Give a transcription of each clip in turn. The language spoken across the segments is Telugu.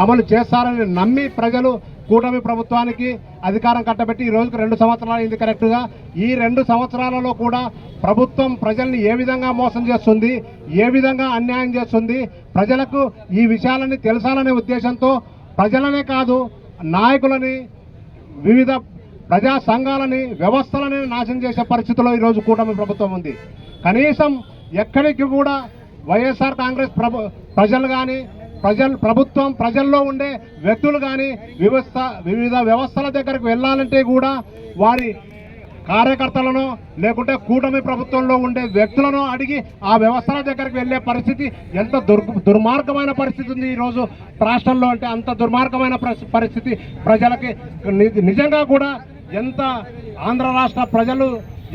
అమలు చేస్తారని నమ్మి ప్రజలు కూటమి ప్రభుత్వానికి అధికారం కట్టబెట్టి ఈ రోజుకు 2 సంవత్సరాలు అయింది కరెక్ట్గా. ఈ 2 సంవత్సరాలలో కూడా ప్రభుత్వం ప్రజల్ని ఏ విధంగా మోసం చేస్తుంది, ఏ విధంగా అన్యాయం చేస్తుంది, ప్రజలకు ఈ విషయాలని తెలుసాలనే ఉద్దేశంతో ప్రజలనే కాదు నాయకులని, వివిధ ప్రజా సంఘాలని, వ్యవస్థలని నాశనం చేసే పరిస్థితిలో ఈరోజు కూటమి ప్రభుత్వం ఉంది. కనీసం ఎక్కడికి కూడా వైఎస్ఆర్ కాంగ్రెస్ ప్రజలు కానీ ప్రభుత్వం ప్రజల్లో ఉండే వ్యక్తులు కానీ వివిధ వ్యవస్థల దగ్గరకు వెళ్ళాలంటే కూడా వారి కార్యకర్తలను లేకుంటే కూటమి ప్రభుత్వంలో ఉండే వ్యక్తులను అడిగి ఆ వ్యవస్థల దగ్గరికి వెళ్ళే పరిస్థితి ఎంత దుర్మార్గమైన పరిస్థితి ఉంది ఈరోజు రాష్ట్రంలో. అంటే అంత దుర్మార్గమైన పరిస్థితి ప్రజలకి నిజంగా కూడా ఎంత ఆంధ్ర రాష్ట్ర ప్రజలు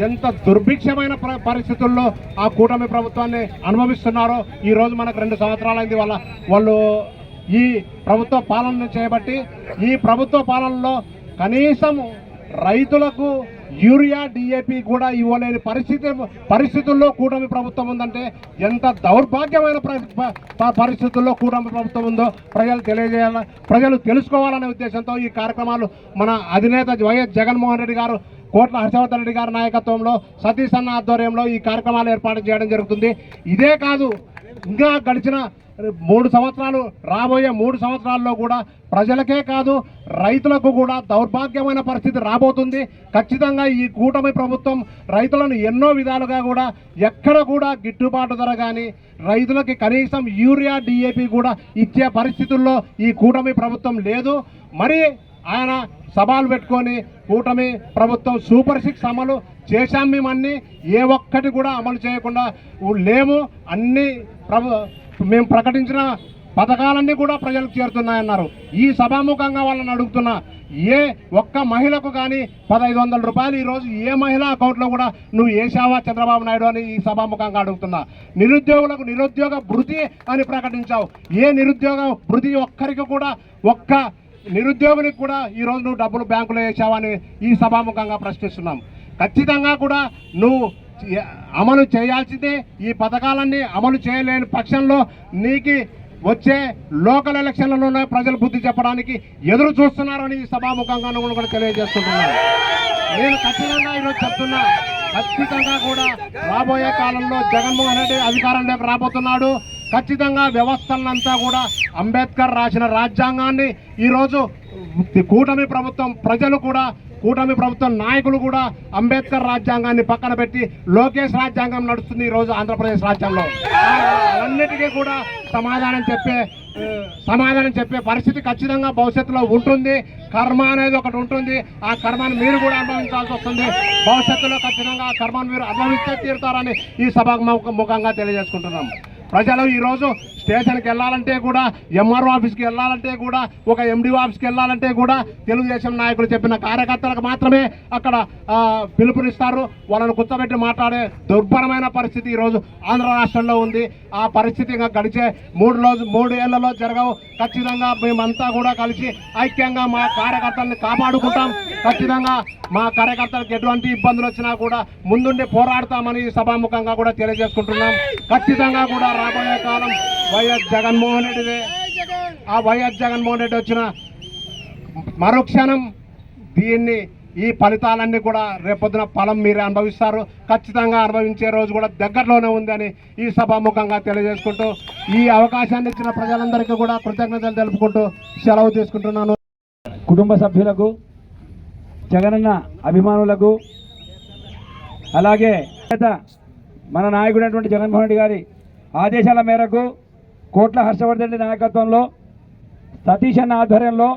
ఎంత దుర్భిక్షమైన పరిస్థితుల్లో ఆ కూటమి ప్రభుత్వాన్ని అనుభవిస్తున్నారో. ఈరోజు మనకు 2 సంవత్సరాలైంది వాళ్ళు ఈ ప్రభుత్వ పాలన చేయబట్టి. ఈ ప్రభుత్వ పాలనలో కనీసం రైతులకు యూరియా డిఏపి కూడా ఇవ్వలేని పరిస్థితుల్లో కూటమి ప్రభుత్వం ఉందంటే ఎంత దౌర్భాగ్యమైన పరిస్థితుల్లో కూటమి ప్రభుత్వం ఉందో ప్రజలు తెలుసుకోవాలనే ఉద్దేశంతో ఈ కార్యక్రమాలు మన అధినేత వైఎస్ జగన్మోహన్ రెడ్డి గారు, కోట్ల హర్షవర్ధన్ రెడ్డి గారి నాయకత్వంలో, సతీష్ అన్న ఆధ్వర్యంలో ఈ కార్యక్రమాలు ఏర్పాటు చేయడం జరుగుతుంది. ఇదే కాదు, ఇంకా గడిచిన 3 సంవత్సరాలు, రాబోయే 3 సంవత్సరాల్లో కూడా ప్రజలకే కాదు రైతులకు కూడా దౌర్భాగ్యమైన పరిస్థితి రాబోతుంది. ఖచ్చితంగా ఈ కూటమి ప్రభుత్వం రైతులను ఎన్నో విధాలుగా కూడా ఎక్కడ కూడా గిట్టుబాటు ధర కానీ రైతులకి కనీసం యూరియా డిఏపి కూడా ఇచ్చే పరిస్థితుల్లో ఈ కూటమి ప్రభుత్వం లేదు. మరి ఆయన సవాలు పెట్టుకొని కూటమి ప్రభుత్వం సూపర్ 6 అమలు చేశాం మేమన్నీ, ఏ ఒక్కటి కూడా అమలు చేయకుండా లేము, అన్ని మేము ప్రకటించిన పథకాలన్నీ కూడా ప్రజలకు చేరుతున్నాయన్నారు. ఈ సభాముఖంగా వాళ్ళని అడుగుతున్నా, ఏ ఒక్క మహిళకు కానీ 1500 రూపాయలు ఈరోజు ఏ మహిళా అకౌంట్లో కూడా నువ్వు వేసావా చంద్రబాబు నాయుడు అని ఈ సభాముఖంగా అడుగుతున్నా. నిరుద్యోగులకు నిరుద్యోగ భృతి అని ప్రకటించావు, ఏ నిరుద్యోగ భృతి ఒక్కరికి కూడా, ఒక్క నిరుద్యోగునికి కూడా ఈరోజు నువ్వు డబ్బులు బ్యాంకులో వేసావని ఈ సభాముఖంగా ప్రశ్నిస్తున్నాం. ఖచ్చితంగా కూడా నువ్వు అమలు చేయాల్సిందే. ఈ పథకాలన్నీ అమలు చేయలేని పక్షంలో నీకు వచ్చే లోకల్ ఎలక్షన్లలోనే ప్రజలు బుద్ధి చెప్పడానికి ఎదురు చూస్తున్నారని ఈ సభాముఖంగా కూడా తెలియజేస్తున్నాను. నేను ఖచ్చితంగా ఈరోజు చెప్తున్నా, ఖచ్చితంగా కూడా రాబోయే కాలంలో జగన్మోహన్ రెడ్డి అధికారంలోకి రాబోతున్నాడు. ఖచ్చితంగా వ్యవస్థలంతా కూడా అంబేద్కర్ రాసిన రాజ్యాంగాన్ని ఈరోజు కూటమి ప్రభుత్వం ప్రజలు కూడా, కూటమి ప్రభుత్వం నాయకులు కూడా అంబేద్కర్ రాజ్యాంగాన్ని పక్కన పెట్టి లోకేష్ రాజ్యాంగం నడుస్తుంది ఈరోజు ఆంధ్రప్రదేశ్ రాజ్యంలో. అన్నిటికీ కూడా సమాధానం చెప్పే పరిస్థితి ఖచ్చితంగా భవిష్యత్తులో ఉంటుంది. కర్మ అనేది ఒకటి ఉంటుంది, ఆ కర్మను మీరు కూడా అనుభవించాల్సి వస్తుంది. భవిష్యత్తులో ఖచ్చితంగా ఆ కర్మను మీరు అనుభవిస్తే తీరుతారని ఈ సభ ముఖంగా తెలియజేసుకుంటున్నాం. ప్రజలు ఈరోజు స్టేషన్కి వెళ్ళాలంటే కూడా, ఎంఆర్ఓ ఆఫీస్కి వెళ్ళాలంటే కూడా, ఒక ఎండిఓ ఆఫీస్కి వెళ్ళాలంటే కూడా తెలుగుదేశం నాయకులు చెప్పిన కార్యకర్తలకు మాత్రమే అక్కడ పిలుపునిస్తారు. వాళ్ళను కూర్చోబెట్టి మాట్లాడే దుర్భరమైన పరిస్థితి ఈరోజు ఆంధ్ర రాష్ట్రంలో ఉంది. ఆ పరిస్థితి ఇంకా గడిచే 3 ఏళ్లలో జరగవు. ఖచ్చితంగా మేమంతా కూడా కలిసి ఐక్యంగా మా కార్యకర్తల్ని కాపాడుకుంటాం. ఖచ్చితంగా మా కార్యకర్తలకు ఎటువంటి ఇబ్బందులు వచ్చినా కూడా ముందుండి పోరాడతామని సభాముఖంగా కూడా తెలియజేసుకుంటున్నాం. ఖచ్చితంగా కూడా రాబోయే కాలం వైఎస్ జగన్మోహన్ రెడ్డిదే. ఆ వైఎస్ జగన్మోహన్ రెడ్డి వచ్చిన మరుక్షణం ఈ ఫలితాలన్నీ కూడా రేపొద్దున ఫలం మీరే అనుభవిస్తారు. ఖచ్చితంగా అనుభవించే రోజు కూడా దగ్గరలోనే ఉందని ఈ సభాముఖంగా తెలియజేసుకుంటూ ఈ అవకాశాన్ని ఇచ్చిన ప్రజలందరికీ కూడా కృతజ్ఞతలు తెలుపుకుంటూ సెలవు తీసుకుంటున్నాను. కుటుంబ సభ్యులకు, జగనన్న అభిమానులకు, అలాగే మన నాయకుడైనటువంటి జగన్మోహన్ రెడ్డి గారి ఆదేశాల మేరకు కోట్ల హర్షవర్ధన్ రెడ్డి నాయకత్వంలో, సతీష్ అన్న ఆధ్వర్యంలో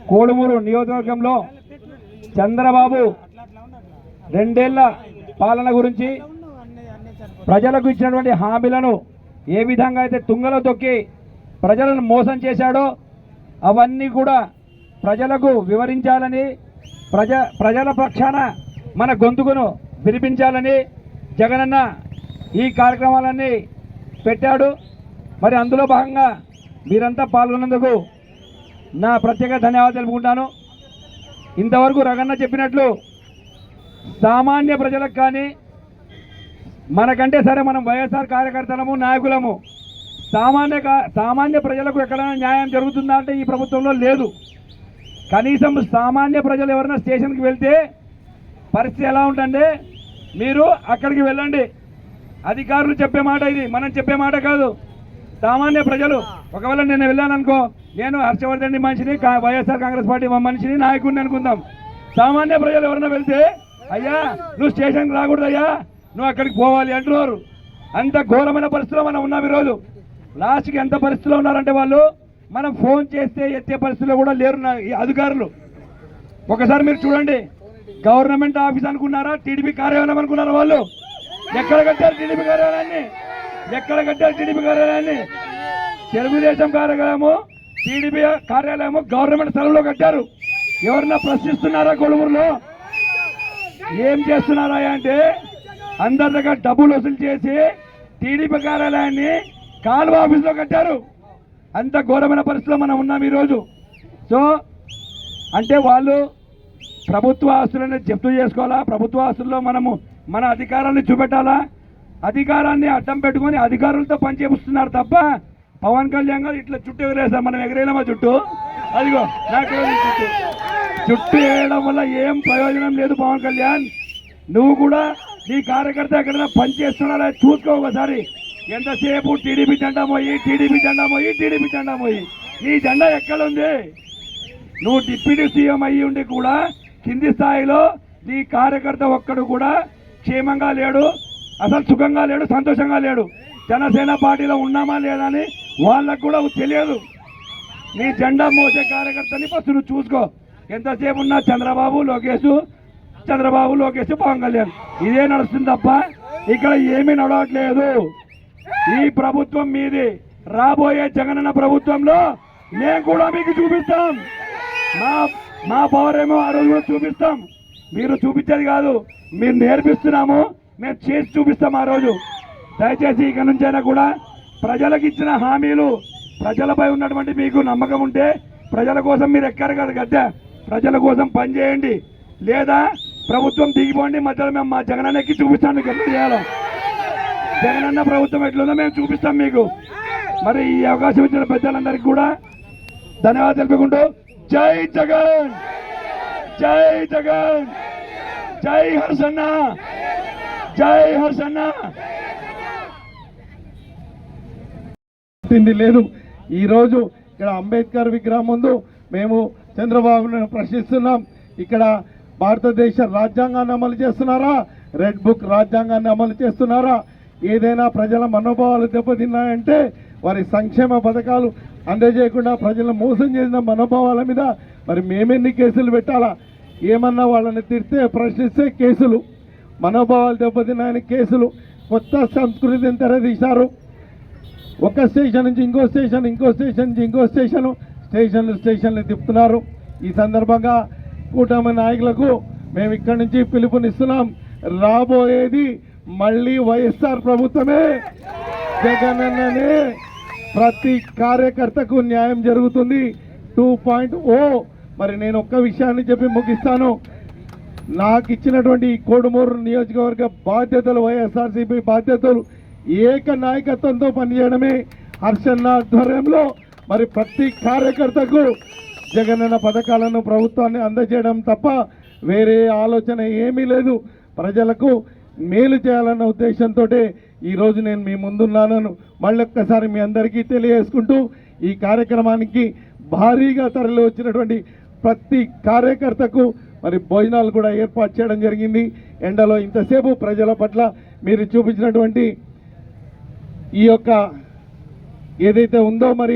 కోడుమూరు నియోజకవర్గంలో చంద్రబాబు 2 ఏళ్ల పాలన గురించి, ప్రజలకు ఇచ్చినటువంటి హామీలను ఏ విధంగా అయితే తుంగలో తొక్కి ప్రజలను మోసం చేశాడో అవన్నీ కూడా ప్రజలకు వివరించాలని ప్రజల పక్షాన మన గొంతుకును వినిపించాలని జగనన్న ఈ కార్యక్రమాలన్నీ పెట్టాడు. మరి అందులో భాగంగా మీరంతా పాల్గొన్నందుకు నా ప్రత్యేక ధన్యవాదాలు తెలుపుకుంటాను. ఇంతవరకు రగన్న చెప్పినట్లు సామాన్య ప్రజలకు కానీ మనకంటే సరే మనం వైఎస్ఆర్ కార్యకర్తలము నాయకులము సామాన్య ప్రజలకు ఎక్కడైనా న్యాయం జరుగుతుందా అంటే ఈ ప్రభుత్వంలో లేదు. కనీసం సామాన్య ప్రజలు ఎవరైనా స్టేషన్కి వెళ్తే పరిస్థితి ఎలా ఉంటుందంటే మీరు అక్కడికి వెళ్ళండి, అధికారులు చెప్పే మాట ఇది, మనం చెప్పే మాట కాదు. సామాన్య ప్రజలు ఒకవేళ నేను వెళ్ళాను అనుకో, నేను హర్షవర్ధన్ మనిషిని, వైఎస్ఆర్ కాంగ్రెస్ పార్టీ మనిషిని, నాయకుడిని అనుకుందాం. సామాన్య ప్రజలు ఎవరైనా వెళ్తే అయ్యా నువ్వు స్టేషన్కి రాకూడదు, అయ్యా నువ్వు అక్కడికి పోవాలి అంటున్నారు. అంత ఘోరమైన పరిస్థితిలో మనం ఉన్నాం ఈరోజు. లాస్ట్కి ఎంత పరిస్థితిలో ఉన్నారంటే వాళ్ళు మనం ఫోన్ చేస్తే ఎత్తే పరిస్థితిలో కూడా లేరు ఈ అధికారులు. ఒకసారి మీరు చూడండి, గవర్నమెంట్ ఆఫీస్ అనుకున్నారా, టీడీపీ కార్యాలయం అనుకున్నారా? వాళ్ళు ఎక్కడ కట్టారు టీడీపీ కార్యాలయాన్ని? ఎక్కడ కట్టారు టీడీపీ కార్యాలయాన్ని? తెలుగుదేశం కార్యాలయము, టీడీపీ కార్యాలయము గవర్నమెంట్ స్థలంలో కట్టారు. ఎవరన్నా ప్రశ్నిస్తున్నారా? కొలువురులో ఏం చేస్తున్నారా అంటే అందరి దగ్గర డబ్బులు వసూలు చేసి టీడీపీ కార్యాలయాన్ని కాలువ ఆఫీసులో కట్టారు. అంత ఘోరమైన పరిస్థితిలో మనం ఉన్నాం ఈరోజు. సో అంటే వాళ్ళు ప్రభుత్వ ఆస్తులను జప్తు చేసుకోవాలా, ప్రభుత్వ ఆస్తుల్లో మనము మన అధికారాన్ని చూపెట్టాలా, అధికారాన్ని అడ్డం పెట్టుకొని అధికారులతో పనిచేపిస్తున్నారు తప్ప పవన్ కళ్యాణ్ గారు ఇట్లా చుట్టూ ఎగరేసాం. మనం ఎగరేయలేమా చుట్టూ? అదిగో నాకు చుట్టూ వేయడం వల్ల ఏం ప్రయోజనం లేదు. పవన్ కళ్యాణ్ నువ్వు కూడా నీ కార్యకర్త ఎక్కడైనా పని చేస్తున్నారా చూసుకో ఒకసారి. ఎంతసేపు టీడీపీ జెండా మోయి, టీడీపీ జెండా మోయి, టీడీపీ జెండా మోయి. నీ జెండా ఎక్కడుంది? నువ్వు డిప్యూటీ సీఎం అయ్యి ఉండి కూడా కింది స్థాయిలో నీ కార్యకర్త ఒక్కడు కూడా క్షేమంగా లేడు, అసలు సుఖంగా లేడు, సంతోషంగా లేడు. జనసేన పార్టీలో ఉన్నామా లేదా అని వాళ్ళకు కూడా తెలియదు. నీ జెండా మోసే కార్యకర్తని ఫస్ట్ నువ్వు చూసుకో. ఎంతసేపు ఉన్నా చంద్రబాబు లోకేష్ పవన్ కళ్యాణ్ ఇదే నడుస్తుంది తప్ప ఇక్కడ ఏమీ నడవట్లేదు. ఈ ప్రభుత్వం మీది. రాబోయే జగనన్న ప్రభుత్వంలో మేము కూడా మీకు చూపిస్తాం. మా పవర్ ఏమో ఆ రోజు కూడా చూపిస్తాం. మీరు చూపించేది కాదు, మీరు నేర్పిస్తున్నాము, మేము చేసి చూపిస్తాం ఆ రోజు. దయచేసి ఇక నుంచైనా కూడా ప్రజలకు ఇచ్చిన హామీలు, ప్రజలపై ఉన్నటువంటి మీకు నమ్మకం ఉంటే ప్రజల కోసం మీరు ఎక్కరు కదా గద్దె, ప్రజల కోసం పనిచేయండి. లేదా ప్రభుత్వం దిగిపోండి, మధ్యలో మేము మా జగనన్న ఎక్కి చూపిస్తాం మీకు ఎట్లా చేయాలో. జగనన్న ప్రభుత్వం ఎట్లుందో మేము చూపిస్తాం మీకు. మరి ఈ అవకాశం ఇచ్చిన పెద్దలందరికీ కూడా ధన్యవాదాలు తెలుపుకుంటూ జై జగన్, జై జగన్, జై హర్షన్న, జై హర్షన్న. లేదు. ఈరోజు ఇక్కడ అంబేద్కర్ విగ్రహం ముందు మేము చంద్రబాబును ప్రశ్నిస్తున్నాం. ఇక్కడ భారతదేశ రాజ్యాంగాన్ని అమలు చేస్తున్నారా, రెడ్ బుక్ రాజ్యాంగాన్ని అమలు చేస్తున్నారా? ఏదైనా ప్రజల మనోభావాలు దెబ్బతిన్నాయంటే వారి సంక్షేమ పథకాలు అందజేయకుండా ప్రజలను మోసం చేసిన మనోభావాల మీద మరి మేమెన్ని కేసులు పెట్టాలా? ఏమన్నా వాళ్ళని తిడితే ప్రశ్నిస్తే కేసులు, మనోభావాలు దెబ్బతిన్నాయని కేసులు. కొత్త సంస్కృతిని తెరదీశారు. ఒక స్టేషన్ నుంచి ఇంకో స్టేషన్, ఇంకో స్టేషన్ నుంచి ఇంకో స్టేషన్లు తిప్పుతున్నారు. ఈ సందర్భంగా కూటమి నాయకులకు మేము ఇక్కడి నుంచి పిలుపునిస్తున్నాం. రాబోయేది మళ్ళీ వైఎస్ఆర్ ప్రభుత్వమే, జగనన్ననే. ప్రతి కార్యకర్తకు న్యాయం జరుగుతుంది. 2.0. మరి నేను ఒక్క విషయాన్ని చెప్పి ముగిస్తాను. నాకు ఇచ్చినటువంటి కోడుమూరు నియోజకవర్గ బాధ్యతలు, వైఎస్ఆర్సీపీ బాధ్యతలు ఏక నాయకత్వంతో పనిచేయడమే. హర్షన్న ఆధ్వర్యంలో మరి ప్రతి కార్యకర్తకు జగనన్న పథకాలను ప్రభుత్వాన్ని అందజేయడం తప్ప వేరే ఆలోచన ఏమీ లేదు. ప్రజలకు మేలు చేయాలన్న ఉద్దేశంతో ఈరోజు నేను మీ ముందున్నాను. మళ్ళొక్కసారి మీ అందరికీ తెలియజేసుకుంటూ ఈ కార్యక్రమానికి భారీగా తరలి వచ్చినటువంటి ప్రతి కార్యకర్తకు మరి భోజనాలు కూడా ఏర్పాటు చేయడం జరిగింది. ఎండలో ఇంతసేపు ప్రజల పట్ల మీరు చూపించినటువంటి ఈ యొక్క ఏదైతే ఉందో మరి